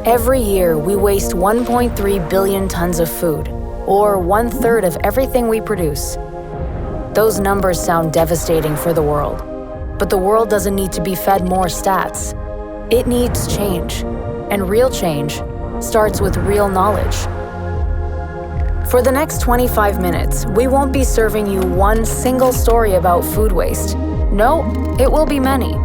Every year, we waste 1.3 billion tons of food, or 1/3 of everything we produce. Those numbers sound devastating for the world, but the world doesn't need to be fed more stats. It needs change, and real change starts with real knowledge. For the next 25 minutes, we won't be serving you one single story about food waste. No, it will be many.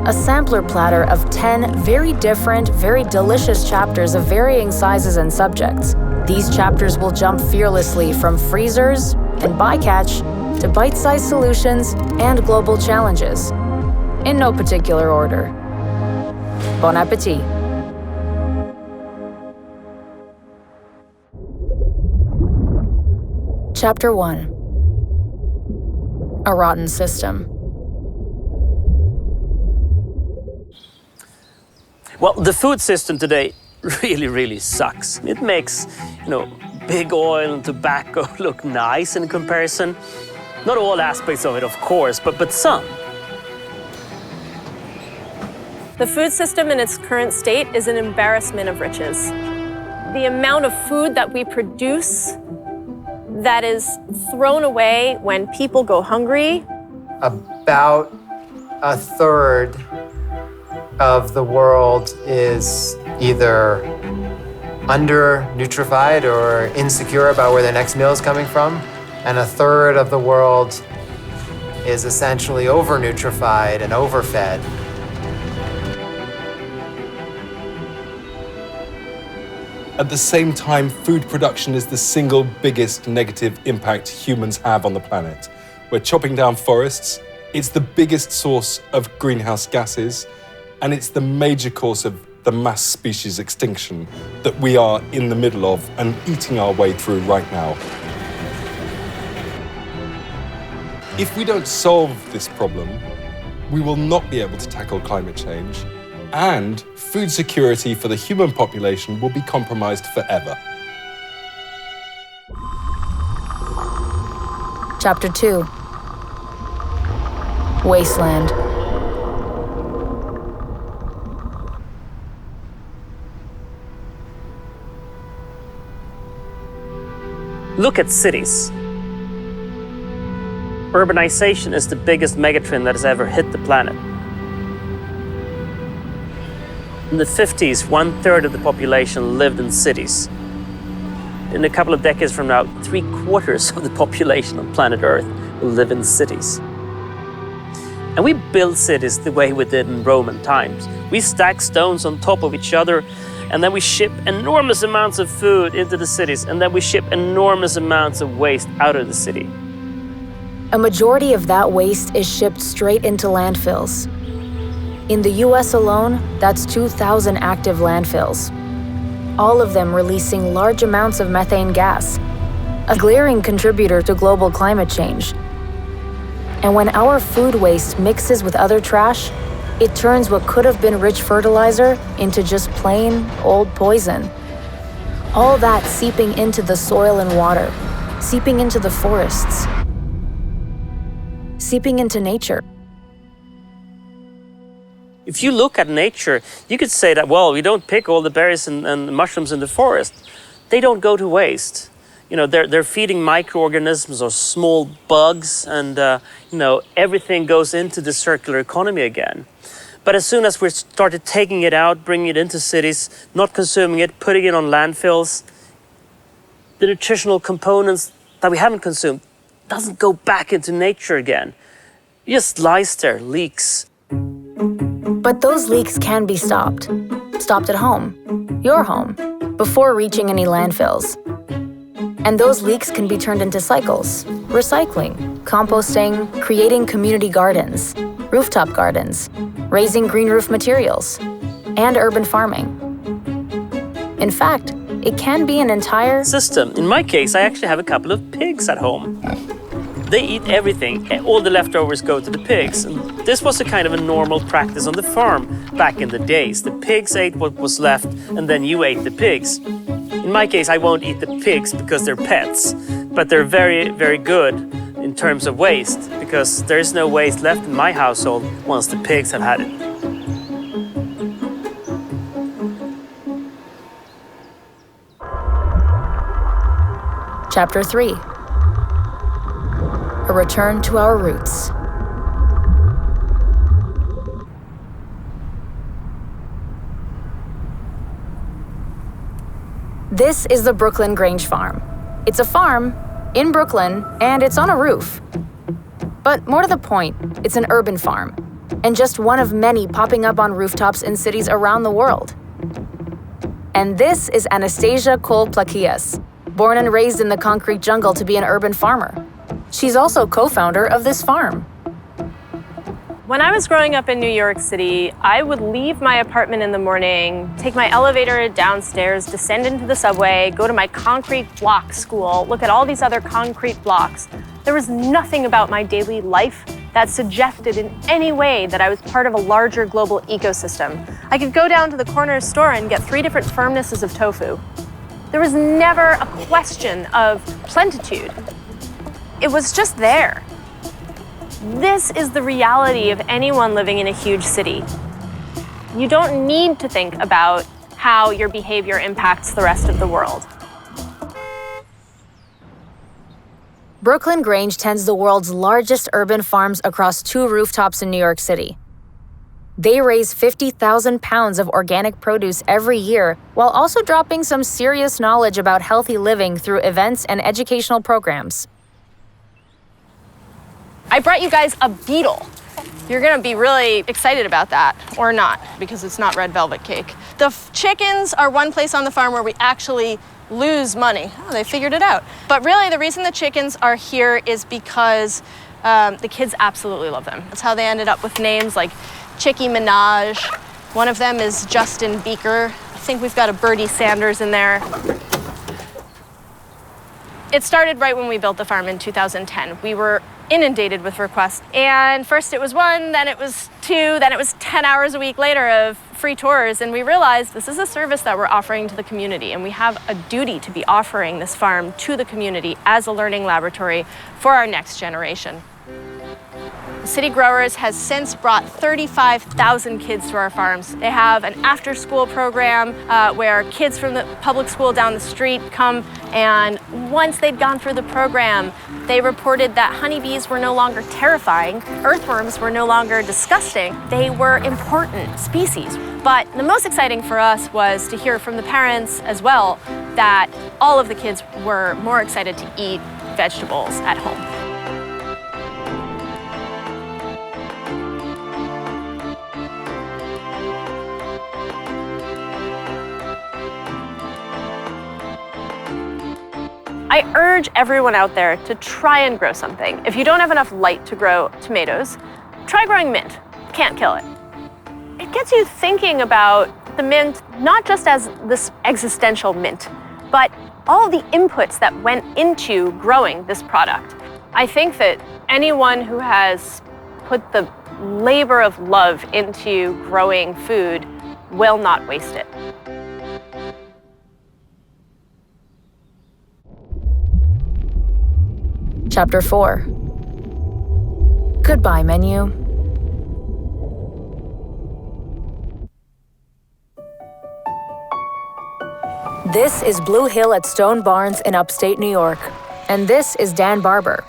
A sampler platter of 10 very different, very delicious chapters of varying sizes and subjects. These chapters will jump fearlessly from freezers and bycatch to bite-sized solutions and global challenges. In no particular order. Bon appétit. Chapter 1. A rotten system. Well, the food system today really sucks. It makes, big oil and tobacco look nice in comparison. Not all aspects of it, of course, but some. The food system in its current state is an embarrassment of riches. The amount of food that we produce that is thrown away when people go hungry. About 1/3 of the world is either under-nutrified or insecure about where their next meal is coming from, and 1/3 of the world is essentially over-nutrified and overfed. At the same time, food production is the single biggest negative impact humans have on the planet. We're chopping down forests, it's the biggest source of greenhouse gases, and it's the major cause of the mass species extinction that we are in the middle of and eating our way through right now. If we don't solve this problem, we will not be able to tackle climate change, and food security for the human population will be compromised forever. Chapter 2. Wasteland. Look at cities. Urbanization is the biggest megatrend that has ever hit the planet. In the 50s, 1/3 of the population lived in cities. In a couple of decades from now, 3/4 of the population on planet Earth will live in cities. And we build cities the way we did in Roman times. We stack stones on top of each other, and then we ship enormous amounts of food into the cities, and then we ship enormous amounts of waste out of the city. A majority of that waste is shipped straight into landfills. In the US alone, that's 2,000 active landfills, all of them releasing large amounts of methane gas, a glaring contributor to global climate change. And when our food waste mixes with other trash, it turns what could have been rich fertilizer into just plain old poison. All that seeping into the soil and water, seeping into the forests, seeping into nature. If you look at nature, you could say that, well, we don't pick all the berries and mushrooms in the forest. They don't go to waste. They're feeding microorganisms or small bugs, and everything goes into the circular economy again. But as soon as we started taking it out, bringing it into cities, not consuming it, putting it on landfills, the nutritional components that we haven't consumed doesn't go back into nature again. It just lies there, leaks. But those leaks can be stopped. Stopped at home, your home, before reaching any landfills. And those leaks can be turned into cycles: recycling, composting, creating community gardens, rooftop gardens, raising green roof materials, and urban farming. In fact, it can be an entire system. In my case, I actually have a couple of pigs at home. They eat everything. All the leftovers go to the pigs. And this was a kind of a normal practice on the farm back in the days. The pigs ate what was left, and then you ate the pigs. In my case, I won't eat the pigs because they're pets, but they're very good in terms of waste, because there is no waste left in my household once the pigs have had it. Chapter 3. A return to our roots. This is the Brooklyn Grange Farm. It's a farm in Brooklyn, and it's on a roof. But more to the point, it's an urban farm, and just one of many popping up on rooftops in cities around the world. And this is Anastasia Cole Plakias, born and raised in the concrete jungle to be an urban farmer. She's also co-founder of this farm. When I was growing up in New York City, I would leave my apartment in the morning, take my elevator downstairs, descend into the subway, go to my concrete block school, look at all these other concrete blocks. There was nothing about my daily life that suggested in any way that I was part of a larger global ecosystem. I could go down to the corner store and get 3 different firmnesses of tofu. There was never a question of plentitude. It was just there. This is the reality of anyone living in a huge city. You don't need to think about how your behavior impacts the rest of the world. Brooklyn Grange tends the world's largest urban farms across 2 rooftops in New York City. They raise 50,000 pounds of organic produce every year, while also dropping some serious knowledge about healthy living through events and educational programs. I brought you guys a beetle. You're gonna be really excited about that, or not, because it's not red velvet cake. The chickens are one place on the farm where we actually lose money. Oh, they figured it out. But really, the reason the chickens are here is because the kids absolutely love them. That's how they ended up with names like Chickie Minaj. One of them is Justin Beaker. I think we've got a Bertie Sanders in there. It started right when we built the farm in 2010. We were inundated with requests. And first it was 1, then it was 2, then it was 10 hours a week later of free tours. And we realized this is a service that we're offering to the community. And we have a duty to be offering this farm to the community as a learning laboratory for our next generation. City Growers has since brought 35,000 kids to our farms. They have an after-school program where kids from the public school down the street come, and once they'd gone through the program, they reported that honeybees were no longer terrifying, earthworms were no longer disgusting, they were important species. But the most exciting for us was to hear from the parents as well that all of the kids were more excited to eat vegetables at home. I urge everyone out there to try and grow something. If you don't have enough light to grow tomatoes, try growing mint. Can't kill it. It gets you thinking about the mint not just as this existential mint, but all the inputs that went into growing this product. I think that anyone who has put the labor of love into growing food will not waste it. Chapter 4. Goodbye, menu. This is Blue Hill at Stone Barns in upstate New York, and this is Dan Barber.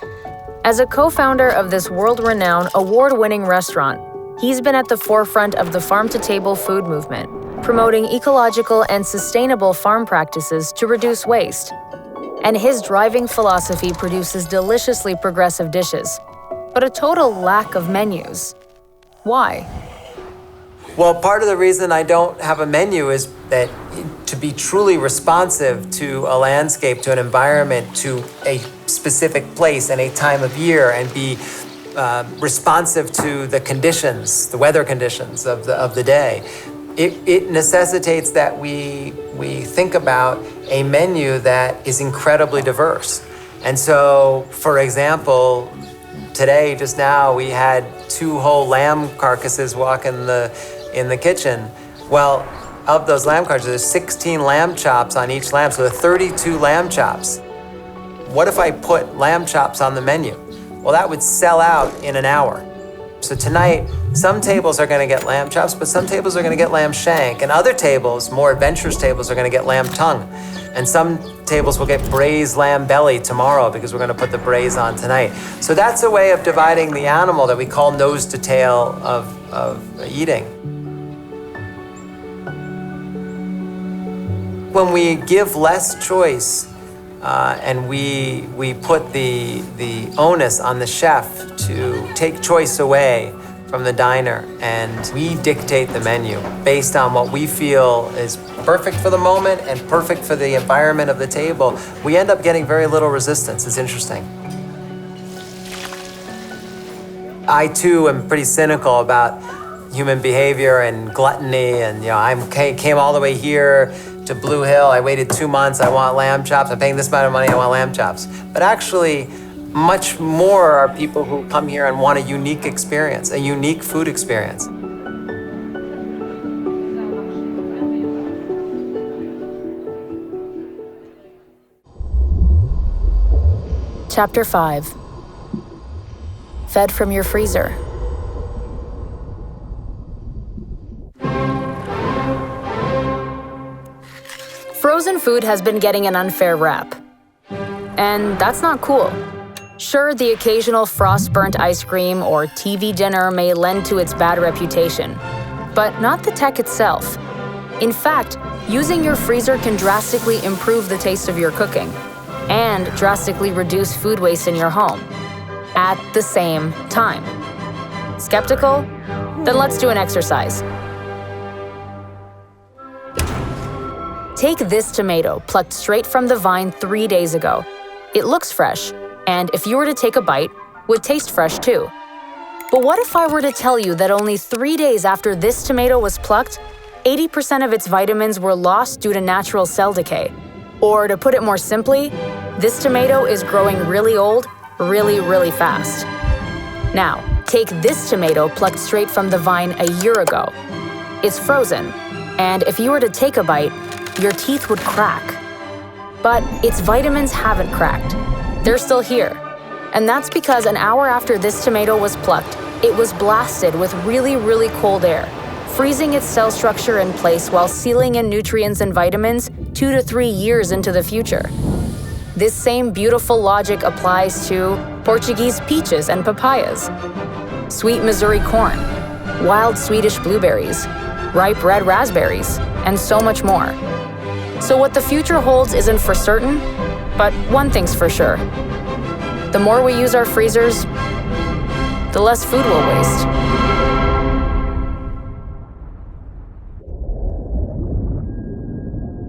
As a co-founder of this world-renowned, award-winning restaurant, he's been at the forefront of the farm-to-table food movement, promoting ecological and sustainable farm practices to reduce waste. And his driving philosophy produces deliciously progressive dishes, but a total lack of menus. Why? Well, part of the reason I don't have a menu is that to be truly responsive to a landscape, to an environment, to a specific place and a time of year, and be responsive to the conditions, the weather conditions of the day, it necessitates that we think about a menu that is incredibly diverse. And so, for example, today, just now, we had 2 whole lamb carcasses walk in the kitchen. Well, of those lamb carcasses, there's 16 lamb chops on each lamb, so there are 32 lamb chops. What if I put lamb chops on the menu? Well, that would sell out in an hour. So tonight, some tables are going to get lamb chops, but some tables are going to get lamb shank. And other tables, more adventurous tables, are going to get lamb tongue. And some tables will get braised lamb belly tomorrow because we're going to put the braise on tonight. So that's a way of dividing the animal that we call nose to tail of eating. When we give less choice and we put the onus on the chef to take choice away from the diner, and we dictate the menu based on what we feel is perfect for the moment and perfect for the environment of the table, we end up getting very little resistance. It's interesting. I too am pretty cynical about human behavior and gluttony, and I came all the way here to Blue Hill. I waited 2 months. I want lamb chops. I'm paying this amount of money. I want lamb chops. But actually, much more are people who come here and want a unique experience, a unique food experience. Chapter 5. Fed from your freezer. Frozen food has been getting an unfair rap. And that's not cool. Sure, the occasional frost-burnt ice cream or TV dinner may lend to its bad reputation, but not the tech itself. In fact, using your freezer can drastically improve the taste of your cooking and drastically reduce food waste in your home at the same time. Skeptical? Then let's do an exercise. Take this tomato plucked straight from the vine 3 days ago. It looks fresh, and if you were to take a bite, would taste fresh too. But what if I were to tell you that only 3 days after this tomato was plucked, 80% of its vitamins were lost due to natural cell decay? Or to put it more simply, this tomato is growing really old, really fast. Now, take this tomato plucked straight from the vine a year ago. It's frozen, and if you were to take a bite, your teeth would crack. But its vitamins haven't cracked. They're still here. And that's because an hour after this tomato was plucked, it was blasted with really cold air, freezing its cell structure in place while sealing in nutrients and vitamins 2 to 3 years into the future. This same beautiful logic applies to Portuguese peaches and papayas, sweet Missouri corn, wild Swedish blueberries, ripe red raspberries, and so much more. So what the future holds isn't for certain, but one thing's for sure. The more we use our freezers, the less food we'll waste.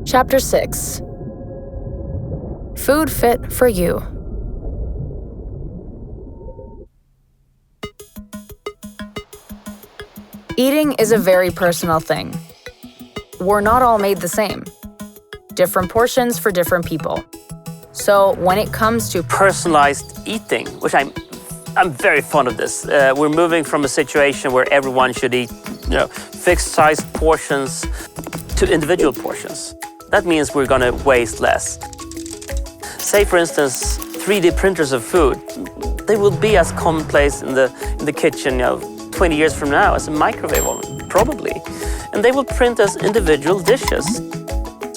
Chapter 6. Food fit for you. Eating is a very personal thing. We're not all made the same. Different portions for different people. So when it comes to personalized eating, which I'm very fond of this. We're moving from a situation where everyone should eat, fixed-sized portions to individual portions. That means we're going to waste less. Say, for instance, 3D printers of food. They will be as commonplace in the kitchen, 20 years from now as a microwave oven, probably. And they will print us individual dishes,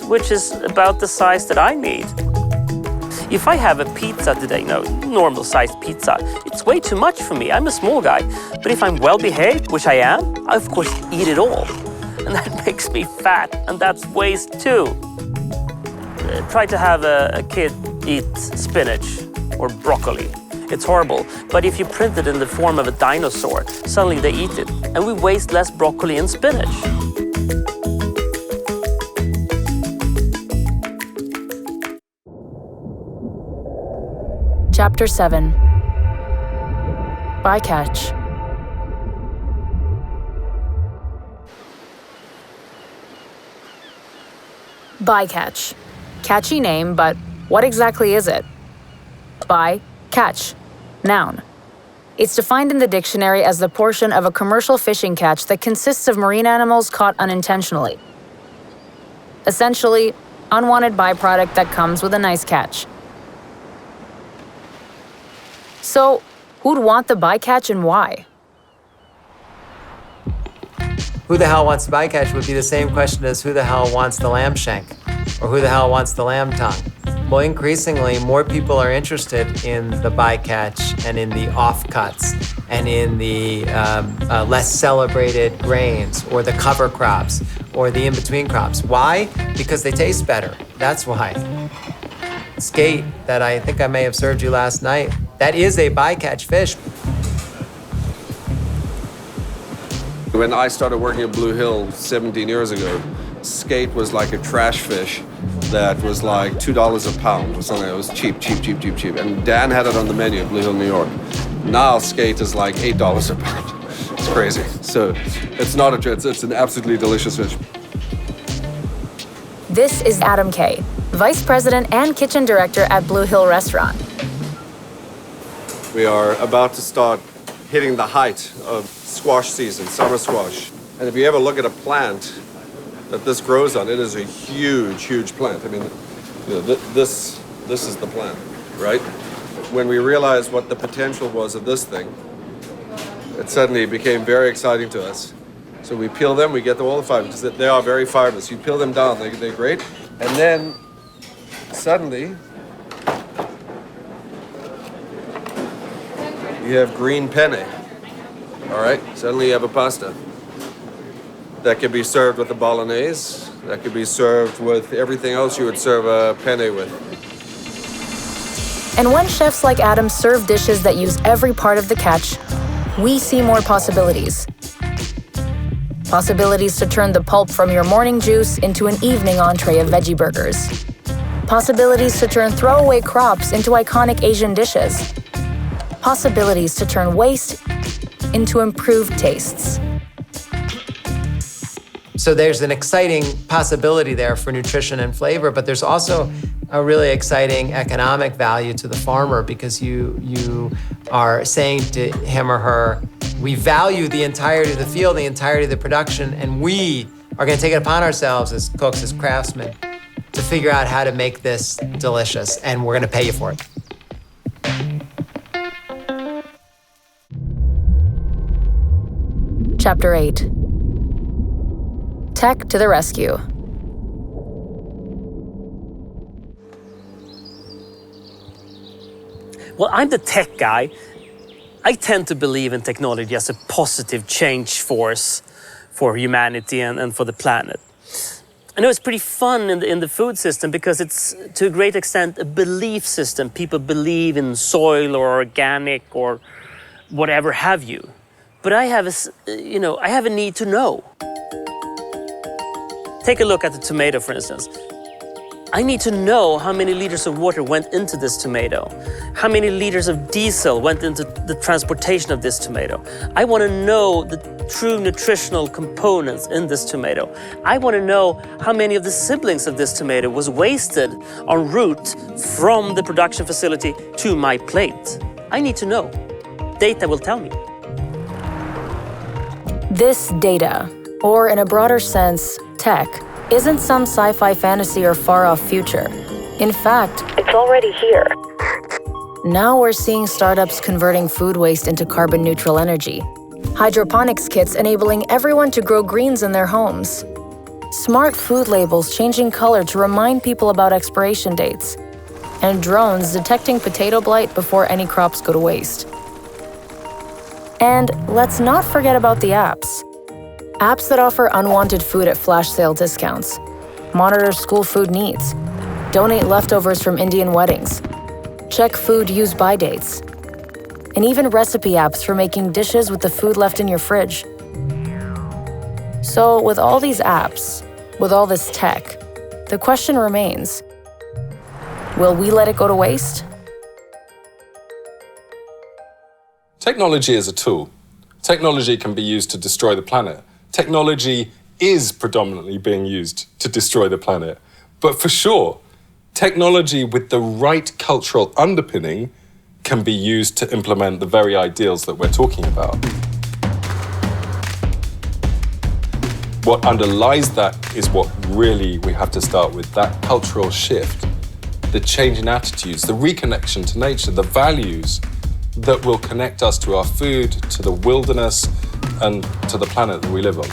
which is about the size that I need. If I have a pizza today, normal sized pizza, it's way too much for me. I'm a small guy. But if I'm well behaved, which I am, I of course eat it all. And that makes me fat, and that's waste too. Try to have a kid eat spinach or broccoli. It's horrible. But if you print it in the form of a dinosaur, suddenly they eat it. And we waste less broccoli and spinach. Chapter 7. Bycatch. Bycatch. Catchy name, but what exactly is it? By, catch, noun. It's defined in the dictionary as the portion of a commercial fishing catch that consists of marine animals caught unintentionally. Essentially, unwanted byproduct that comes with a nice catch. So, who'd want the bycatch and why? who the hell wants the bycatch would be the same question as who the hell wants the lamb shank or who the hell wants the lamb tongue. Well, increasingly, more people are interested in the bycatch and in the offcuts and in the less celebrated grains or the cover crops or the in-between crops. Why? Because they taste better. That's why. Skate that I think I may have served you last night, that is a bycatch fish. When I started working at Blue Hill 17 years ago, skate was like a trash fish that was like $2 a pound or something. It was cheap. And Dan had it on the menu at Blue Hill, New York. Now skate is like $8 a pound. It's crazy. So it's not a trend. It's an absolutely delicious fish. This is Adam Kay, Vice President and Kitchen Director at Blue Hill Restaurant. We are about to start hitting the height of squash season, summer squash. And if you ever look at a plant that this grows on, it is a huge plant. I mean, you know, this is the plant, right? When we realized what the potential was of this thing, it suddenly became very exciting to us. So we peel them, we get all the fibers, because they are very fibrous. You peel them down, they're great. And then suddenly, you have green penne. All right, suddenly you have a pasta. That could be served with a bolognese. That could be served with everything else you would serve a penne with. And when chefs like Adam serve dishes that use every part of the catch, we see more possibilities. Possibilities to turn the pulp from your morning juice into an evening entree of veggie burgers. Possibilities to turn throwaway crops into iconic Asian dishes. Possibilities to turn waste into improved tastes. So there's an exciting possibility there for nutrition and flavor, but there's also a really exciting economic value to the farmer because you are saying to him or her, we value the entirety of the field, the entirety of the production, and we are going to take it upon ourselves as cooks, as craftsmen, to figure out how to make this delicious, and we're going to pay you for it. Chapter 8. Tech to the rescue. Well, I'm the tech guy. I tend to believe in technology as a positive change force for humanity and for the planet. I know it's pretty fun in the food system because it's, to a great extent, a belief system. People believe in soil or organic or whatever have you. But I have a need to know. Take a look at the tomato, for instance. I need to know how many liters of water went into this tomato, how many liters of diesel went into the transportation of this tomato. I want to know the true nutritional components in this tomato. I want to know how many of the siblings of this tomato was wasted en route from the production facility to my plate. I need to know. Data will tell me. This data, or in a broader sense, tech, isn't some sci-fi fantasy or far-off future. In fact, it's already here. Now we're seeing startups converting food waste into carbon-neutral energy. Hydroponics kits enabling everyone to grow greens in their homes. Smart food labels changing color to remind people about expiration dates. And drones detecting potato blight before any crops go to waste. And let's not forget about the apps. Apps that offer unwanted food at flash sale discounts, monitor school food needs, donate leftovers from Indian weddings, check food use-by dates, and even recipe apps for making dishes with the food left in your fridge. So with all these apps, with all this tech, the question remains, will we let it go to waste? Technology is a tool. Technology can be used to destroy the planet. Technology is predominantly being used to destroy the planet. But for sure, technology with the right cultural underpinning can be used to implement the very ideals that we're talking about. What underlies that is what really we have to start with, that cultural shift, the change in attitudes, the reconnection to nature, the values that will connect us to our food, to the wilderness, and to the planet that we live on.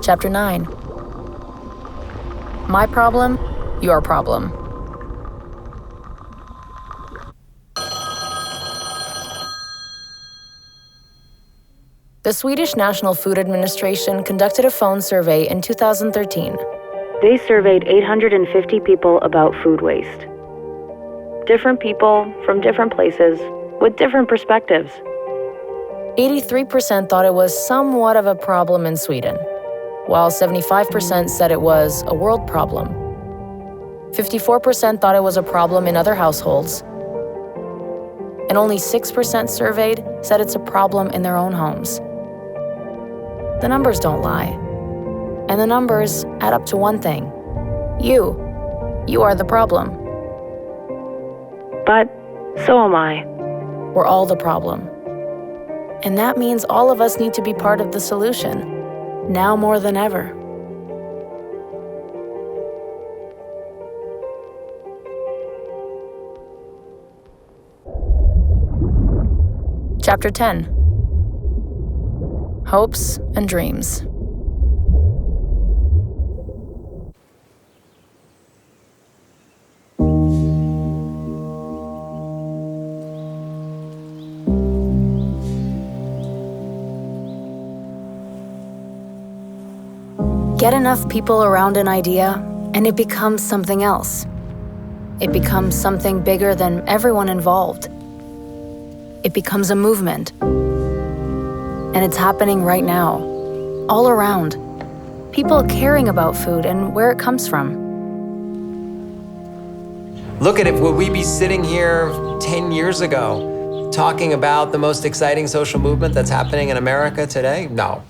Chapter 9. My problem, your problem. The Swedish National Food Administration conducted a phone survey in 2013. They surveyed 850 people about food waste. Different people from different places with different perspectives. 83% thought it was somewhat of a problem in Sweden, while 75% said it was a world problem. 54% thought it was a problem in other households, and only 6% surveyed said it's a problem in their own homes. The numbers don't lie, and the numbers add up to one thing. You are the problem. But so am I. We're all the problem. And that means all of us need to be part of the solution, now more than ever. Chapter 10. Hopes and Dreams. Get enough people around an idea, and it becomes something else. It becomes something bigger than everyone involved. It becomes a movement. And it's happening right now, all around. People caring about food and where it comes from. Look at it, would we be sitting here 10 years ago talking about the most exciting social movement that's happening in America today? No.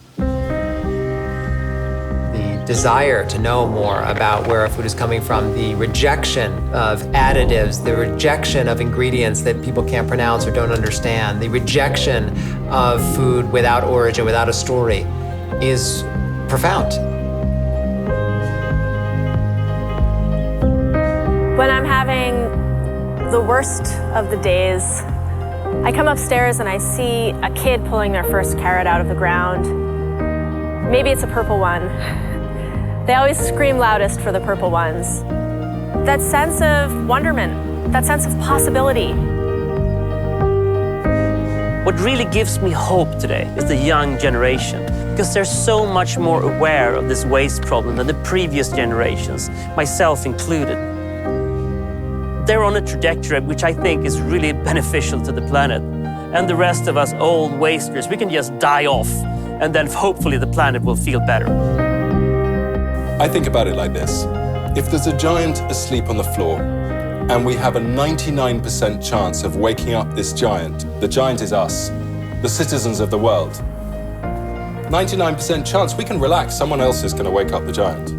Desire to know more about where our food is coming from, the rejection of additives, the rejection of ingredients that people can't pronounce or don't understand, the rejection of food without origin, without a story, is profound. When I'm having the worst of the days, I come upstairs and I see a kid pulling their first carrot out of the ground. Maybe it's a purple one. They always scream loudest for the purple ones. That sense of wonderment, that sense of possibility. What really gives me hope today is the young generation, because they're so much more aware of this waste problem than the previous generations, myself included. They're on a trajectory which I think is really beneficial to the planet. And the rest of us old wasters, we can just die off, and then hopefully the planet will feel better. I think about it like this. If there's a giant asleep on the floor, and we have a 99% chance of waking up this giant, the giant is us, the citizens of the world. 99% chance, we can relax, someone else is going to wake up the giant.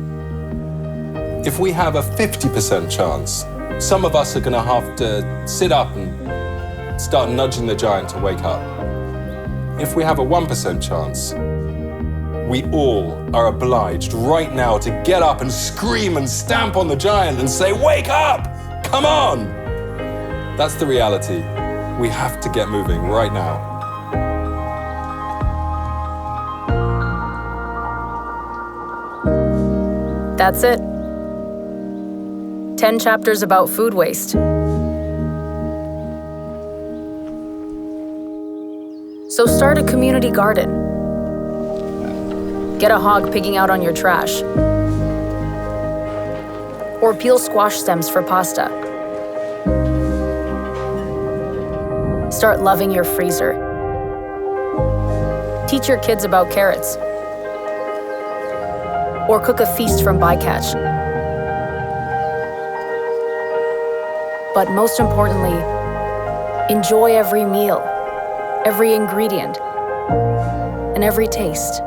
If we have a 50% chance, some of us are going to have to sit up and start nudging the giant to wake up. If we have a 1% chance, we all are obliged right now to get up and scream and stamp on the giant and say, "Wake up! Come on!" That's the reality. We have to get moving right now. That's it. 10 chapters about food waste. So start a community garden. Get a hog pigging out on your trash. Or peel squash stems for pasta. Start loving your freezer. Teach your kids about carrots. Or cook a feast from bycatch. But most importantly, enjoy every meal, every ingredient, and every taste.